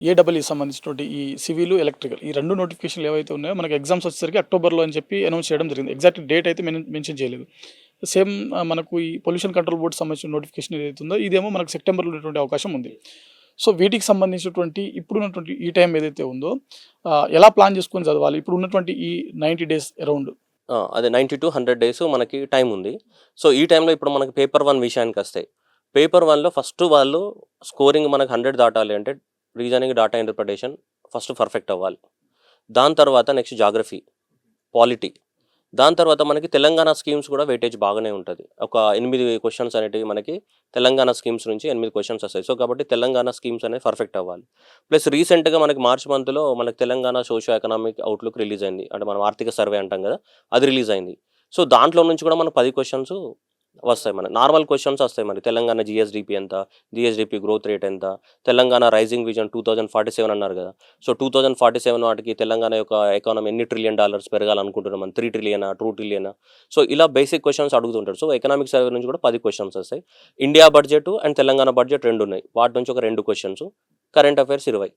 ఏడబ్ల్యూ సంబంధించినటువంటి ఈ civil, electrical ఈ 2 నోటిఫికేషన్లు ఏవైతే ఉన్నాయో మనకి ఎగ్జామ్స్ వచ్చేసరికి అక్టోబర్‌లో అని చెప్పి అనౌన్స్ చేయడం జరిగింది. ఎగ్జాక్ట్ డేట్ అయితే మెన్షన్ చేయలేదు. సేమ్ మనకు ఈ పొల్యూషన్ కంట్రోల్ బోర్డ్ సంబంధించిన నోటిఫికేషన్ ఏదైతే ఉందో ఇదేమో మనకు సెప్టెంబర్‌లో ఉండేటువంటి అవకాశం ఉంది. సో వీటికి సంబంధించినటువంటి ఇప్పుడున్నటువంటి ఈ టైం ఏదైతే ఉందో ఎలా ప్లాన్ చేసుకొని చదవాలి? ఇప్పుడు ఉన్నటువంటి ఈ 90 డేస్ అరౌండ్ అదే 90-100 డేస్ మనకి టైం ఉంది. సో ఈ టైంలో ఇప్పుడు మనకి పేపర్ 1 విషయానికొస్తే, పేపర్ 1లో ఫస్ట్ వాళ్ళు స్కోరింగ్ మనకు 100 దాటాలి అంటే reasoning, data interpretation first perfect అవ్వాలి. దాని తర్వాత నెక్స్ట్ జాగ్రఫీ, పాలిటీ, దాని తర్వాత మనకి తెలంగాణ స్కీమ్స్ కూడా వెయిటేజ్ బాగానే ఉంటుంది. ఒక 8 క్వశ్చన్స్ అనేటివి మనకి తెలంగాణ స్కీమ్స్ నుంచి 8 క్వశ్చన్స్ వస్తాయి. సో కాబట్టి తెలంగాణ స్కీమ్స్ అనేవి పర్ఫెక్ట్ అవ్వాలి. ప్లస్ రీసెంట్గా మనకి మార్చ్ మంత్లో మనకి Telangana socio economic outlook release అయింది. అంటే మనం ఆర్థిక సర్వే అంటాం కదా, అది రిలీజ్ అయింది. సో దాంట్లో నుంచి కూడా మనకు 10 క్వశ్చన్స్ వస్తాయి. మనకి నార్మల్ క్వశ్చన్స్ వస్తాయి. మనకి తెలంగాణ జిఎస్డిపి ఎంత, జిఎస్డిపి గ్రోత్ రేట్ ఎంత, తెలంగాణ రైజింగ్ విజన్ 2047 అన్నారు కదా. సో 2047 వాటికి తెలంగాణ యొక్క ఎకానమీ ఎన్ని $1 ట్రిలియన్ పెరగాలనుకుంటున్నాం, 3 ట్రిలియనా, 2 ట్రిలియనా. సో ఇలా బేసిక్ క్వశ్చన్స్ అడుగుతుంటారు. సో ఎకనామిక్ సర్వే నుంచి కూడా 10 క్వశ్చన్స్ వస్తాయి. India budget and Telangana budget 2 ఉన్నాయి. వాటి నుంచి ఒక 2 క్వశ్చన్స్, కరెంట్ అఫైర్స్ 20.